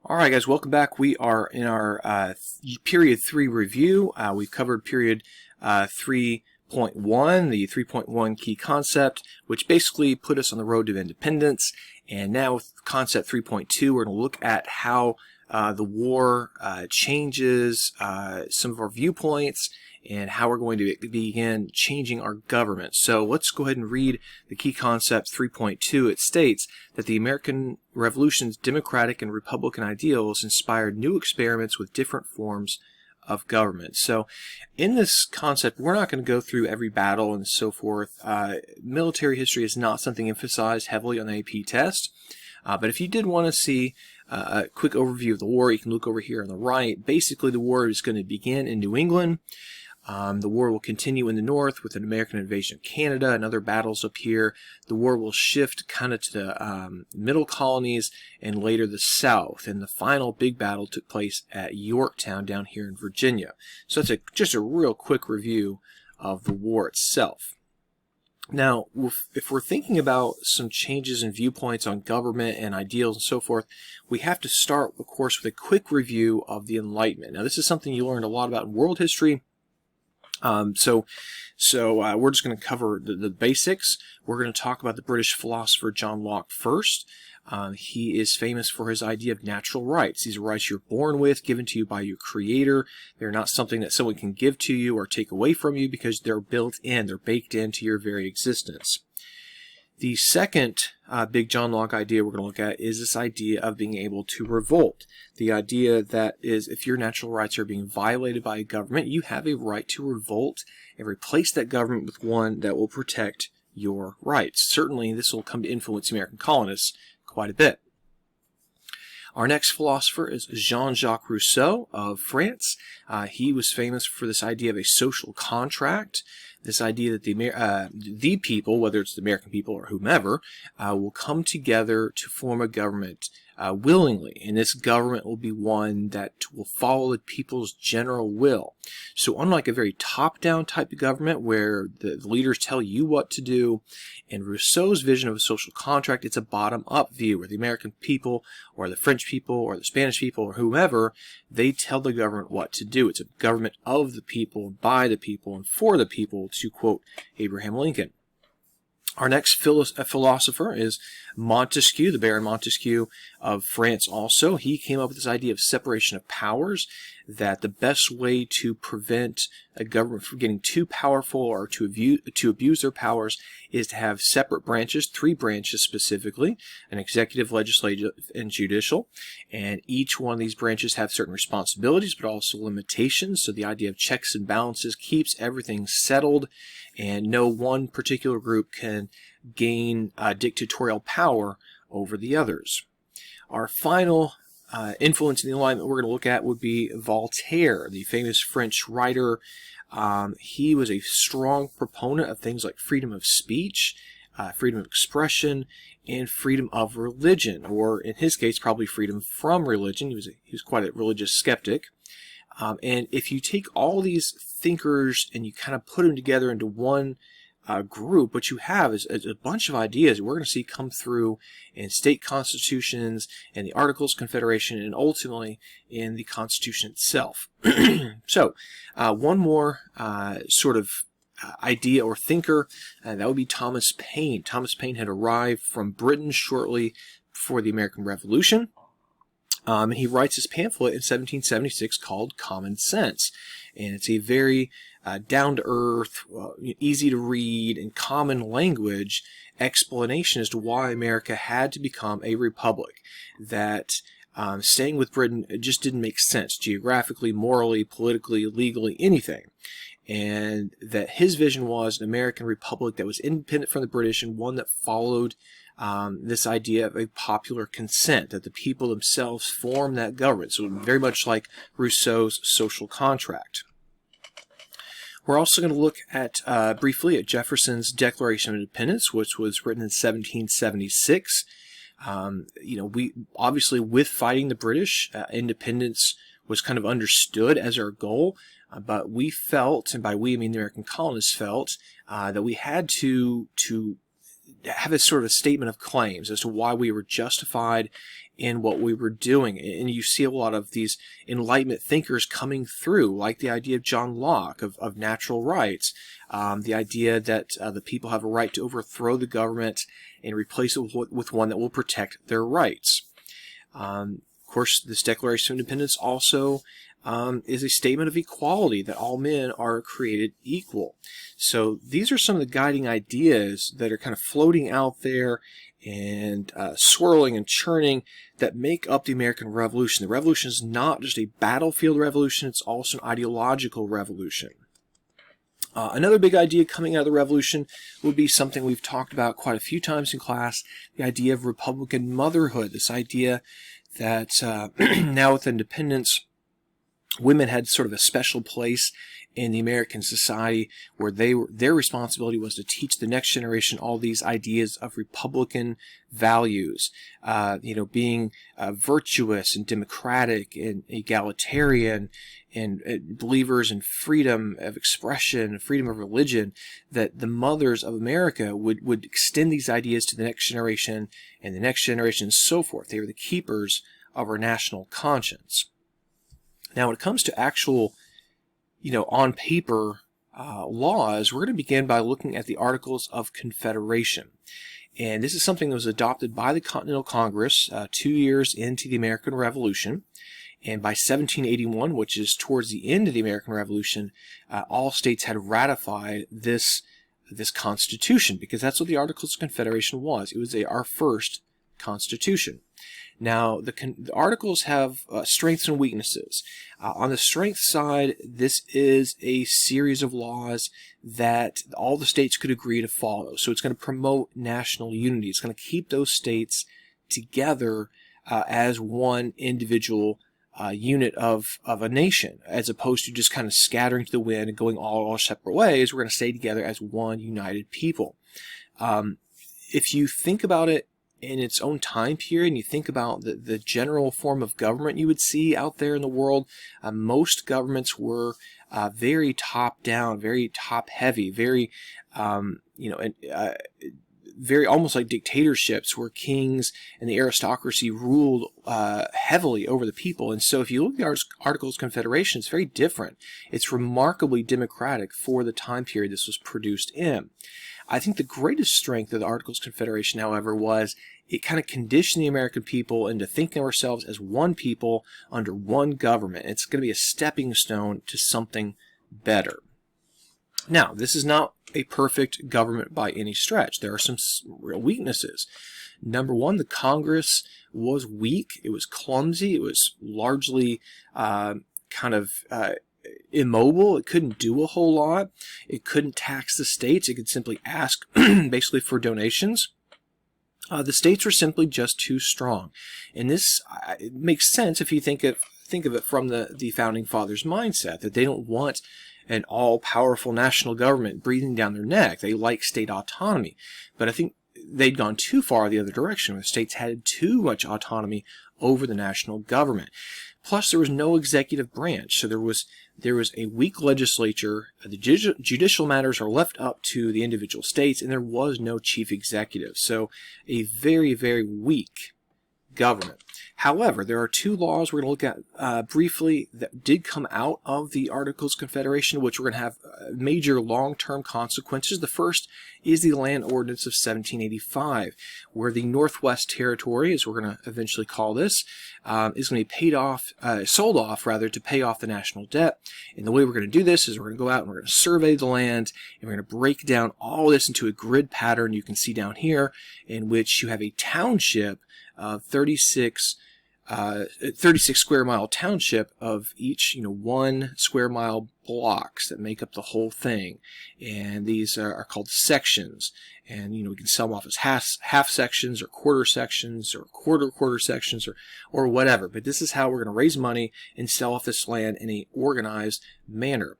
All right, guys, welcome back. We are in our period 3 review. We've covered period 3.1, the 3.1 key concept, which basically put us on the road to independence. And now with concept 3.2, we're going to look at how the war changes some of our viewpoints and how we're going to begin changing our government. So let's go ahead and read the key concept 3.2. It states that the American Revolution's democratic and republican ideals inspired new experiments with different forms of government. So in this concept, we're not going to go through every battle and so forth. Military history is not something emphasized heavily on the AP test. But if you did want to see a quick overview of the war, you can look over here on the right. Basically, the war is going to begin in New England. The war will continue in the north with an American invasion of Canada and other battles up here. The war will shift kind of to the middle colonies and later the south. And the final big battle took place at Yorktown down here in Virginia. So that's just a real quick review of the war itself. Now, if we're thinking about some changes in viewpoints on government and ideals and so forth, we have to start, of course, with a quick review of the Enlightenment. Now, this is something you learned a lot about in world history. So we're just going to cover the basics. We're going to talk about the British philosopher John Locke first. He is famous for his idea of natural rights. These are rights you're born with, given to you by your creator. They're not something that someone can give to you or take away from you because they're built in, they're baked into your very existence. The second big John Locke idea we're going to look at is this idea of being able to revolt. The idea that is if your natural rights are being violated by a government, you have a right to revolt and replace that government with one that will protect your rights. Certainly, this will come to influence American colonists quite a bit. Our next philosopher is Jean-Jacques Rousseau of France. He was famous for this idea of a social contract. This idea that the people, whether it's the American people or whomever, will come together to form a government willingly. And this government will be one that will follow the people's general will. So unlike a very top-down type of government where the leaders tell you what to do, in Rousseau's vision of a social contract, it's a bottom-up view where the American people or the French people or the Spanish people or whomever, they tell the government what to do. It's a government of the people, by the people, and for the people, to quote Abraham Lincoln. Our next philosopher is Montesquieu, the Baron Montesquieu of France also. He came up with this idea of separation of powers, that the best way to prevent a government from getting too powerful or to abuse their powers is to have separate branches, 3 branches specifically, an executive, legislative, and judicial. And each one of these branches have certain responsibilities, but also limitations. So the idea of checks and balances keeps everything settled, and no one particular group can gain dictatorial power over the others. Our final influence in the Enlightenment we're going to look at would be Voltaire, the famous French writer. He was a strong proponent of things like freedom of speech, freedom of expression, and freedom of religion, or in his case, probably freedom from religion. He was quite a religious skeptic. And if you take all these thinkers and you kind of put them together into one group, what you have is a bunch of ideas we're going to see come through in state constitutions and the Articles of Confederation and ultimately in the Constitution itself. So one more sort of idea or thinker, that would be Thomas Paine. Thomas Paine had arrived from Britain shortly before the American Revolution. He writes his pamphlet in 1776 called Common Sense. And it's a very down-to-earth, easy to read, and common language explanation as to why America had to become a republic. That staying with Britain just didn't make sense geographically, morally, politically, legally, anything. And that his vision was an American republic that was independent from the British and one that followed this idea of a popular consent, that the people themselves form that government. So very much like Rousseau's social contract. We're also going to look at briefly at Jefferson's Declaration of Independence, which was written in 1776. We obviously, with fighting the British, independence was kind of understood as our goal. But we felt, and by we I mean the American colonists felt, that we had to have a sort of a statement of claims as to why we were justified in what we were doing. And you see a lot of these Enlightenment thinkers coming through, like the idea of John Locke of natural rights, the idea that the people have a right to overthrow the government and replace it with one that will protect their rights. Of course, this Declaration of Independence also is a statement of equality, that all men are created equal. So these are some of the guiding ideas that are kind of floating out there and swirling and churning that make up the American Revolution. The Revolution is not just a battlefield revolution, it's also an ideological revolution. Another big idea coming out of the Revolution would be something we've talked about quite a few times in class, the idea of Republican motherhood, this idea that now with independence, women had sort of a special place in the American society where their responsibility was to teach the next generation all these ideas of Republican values, being virtuous and democratic and egalitarian and believers in freedom of expression, freedom of religion, that the mothers of America would extend these ideas to the next generation and the next generation and so forth. They were the keepers of our national conscience. Now, when it comes to actual, on paper laws, we're going to begin by looking at the Articles of Confederation. And this is something that was adopted by the Continental Congress 2 years into the American Revolution. And by 1781, which is towards the end of the American Revolution, all states had ratified this Constitution, because that's what the Articles of Confederation was. It was our first Constitution. Now, the Articles have strengths and weaknesses. On the strength side, this is a series of laws that all the states could agree to follow. So it's going to promote national unity. It's going to keep those states together as one individual unit of a nation, as opposed to just kind of scattering to the wind and going all separate ways. We're going to stay together as one united people. If you think about it in its own time period, and you think about the general form of government you would see out there in the world, most governments were very top-down, very top-heavy, very, very almost like dictatorships, where kings and the aristocracy ruled heavily over the people. And so if you look at the Articles of Confederation, it's very different. It's remarkably democratic for the time period this was produced in. I think the greatest strength of the Articles of Confederation, however, was it kind of conditioned the American people into thinking of ourselves as one people under one government. It's going to be a stepping stone to something better. Now, this is not a perfect government by any stretch. There are some real weaknesses. Number one, the Congress was weak. It was clumsy. It was largely immobile. It couldn't do a whole lot. It couldn't tax the states. It could simply ask basically for donations. The states were simply just too strong. And this it makes sense if you think of it from the Founding Fathers' mindset, that they don't want an all-powerful national government breathing down their neck. They like state autonomy. But I think they'd gone too far the other direction, where states had too much autonomy over the national government. Plus, there was no executive branch, so there was a weak legislature. The judicial matters are left up to the individual states, and there was no chief executive. So, a very, very weak government. However, there are two laws we're going to look at briefly that did come out of the Articles of Confederation, which we're going to have major long-term consequences. The first is the Land Ordinance of 1785, where the Northwest Territory, as we're going to eventually call this, is going to be sold off to pay off the national debt. And the way we're going to do this is we're going to go out and we're going to survey the land, and we're going to break down all this into a grid pattern you can see down here, in which you have a township of 36 square mile township of each, 1 square mile blocks that make up the whole thing. And these are called sections. And, we can sell them off as half sections or quarter sections or quarter sections or whatever. But this is how we're going to raise money and sell off this land in a organized manner.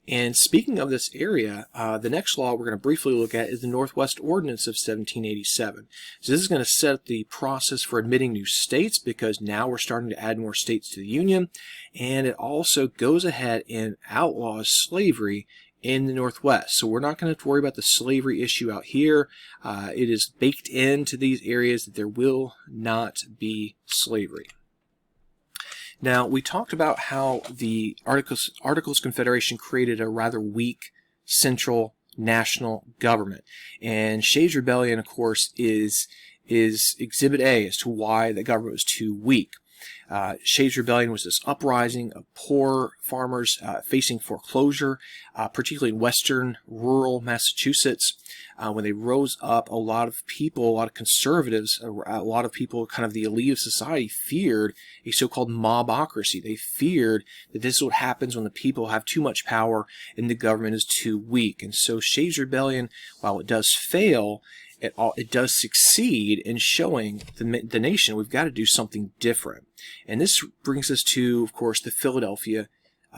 And speaking of this area, the next law we're going to briefly look at is the Northwest Ordinance of 1787. So this is going to set the process for admitting new states, because now we're starting to add more states to the Union. And it also goes ahead and outlaws slavery in the Northwest. So we're not going to have to worry about the slavery issue out here. It is baked into these areas that there will not be slavery. Now, we talked about how the Articles of Confederation created a rather weak central national government. And Shays Rebellion, of course, is Exhibit A as to why the government was too weak. Shays Rebellion was this uprising of poor farmers facing foreclosure, particularly in western rural Massachusetts. When they rose up, a lot of people, a lot of conservatives, a lot of people, kind of the elite of society, feared a so-called mobocracy. They feared that this is what happens when the people have too much power and the government is too weak. And so Shays Rebellion, while it does fail, it does succeed in showing the nation we've got to do something different. And this brings us to, of course, the Philadelphia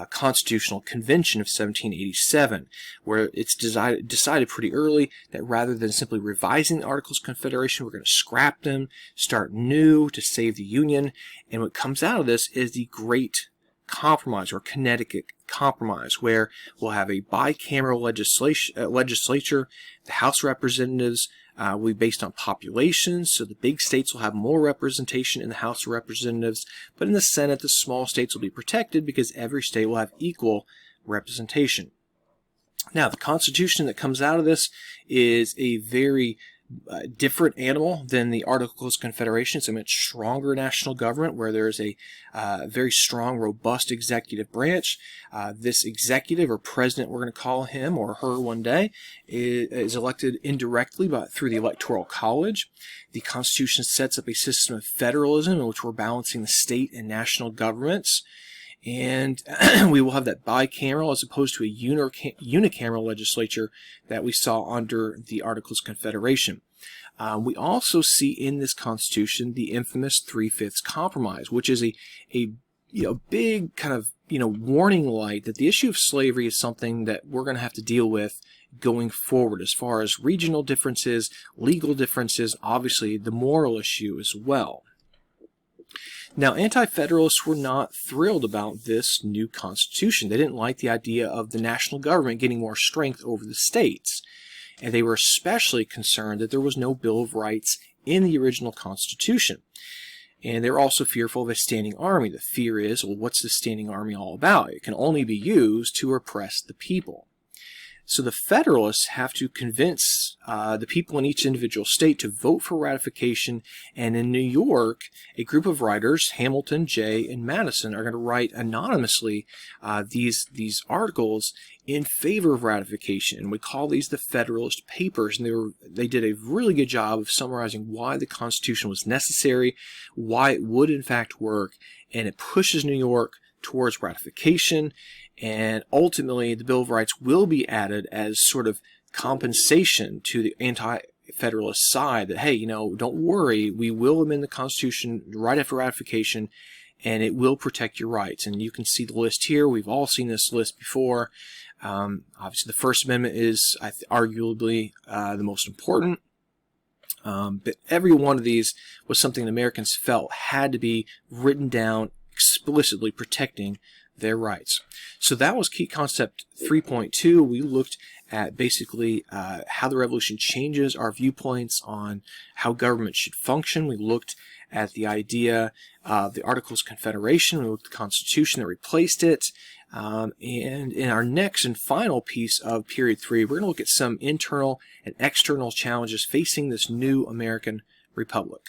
Constitutional Convention of 1787, where it's decided pretty early that rather than simply revising the Articles of Confederation, we're going to scrap them, start new to save the Union. And what comes out of this is the Great Compromise, or Connecticut Compromise, where we'll have a bicameral legislature. The House of Representatives will be based on population, so the big states will have more representation in the House of Representatives, but in the Senate, the small states will be protected because every state will have equal representation. Now, the Constitution that comes out of this is a very different animal than the Articles of Confederation. It's a much stronger national government where there is a very strong, robust executive branch. This executive, or president, we're going to call him or her one day, is elected indirectly through the Electoral College. The Constitution sets up a system of federalism in which we're balancing the state and national governments. And we will have that bicameral as opposed to a unicameral legislature that we saw under the Articles of Confederation. We also see in this Constitution the infamous 3/5 Compromise, which is a big kind of warning light that the issue of slavery is something that we're going to have to deal with going forward, as far as regional differences, legal differences, obviously the moral issue as well. Now, Anti-Federalists were not thrilled about this new Constitution. They didn't like the idea of the national government getting more strength over the states. And they were especially concerned that there was no Bill of Rights in the original Constitution. And they were also fearful of a standing army. The fear is, well, what's the standing army all about? It can only be used to oppress the people. So the Federalists have to convince the people in each individual state to vote for ratification. And in New York, a group of writers, Hamilton, Jay, and Madison, are going to write anonymously these articles in favor of ratification. And we call these the Federalist Papers. And they did a really good job of summarizing why the Constitution was necessary, why it would in fact work, and it pushes New York towards ratification. And ultimately, the Bill of Rights will be added as sort of compensation to the anti-federalist side that, hey, don't worry, we will amend the Constitution right after ratification, and it will protect your rights. And you can see the list here. We've all seen this list before. Obviously, the First Amendment is arguably the most important. But every one of these was something that Americans felt had to be written down explicitly protecting their rights. So that was key concept 3.2. We looked at basically how the revolution changes our viewpoints on how government should function. We looked at the idea of the Articles of Confederation. We looked at the Constitution that replaced it. And in our next and final piece of Period 3, we're going to look at some internal and external challenges facing this new American Republic.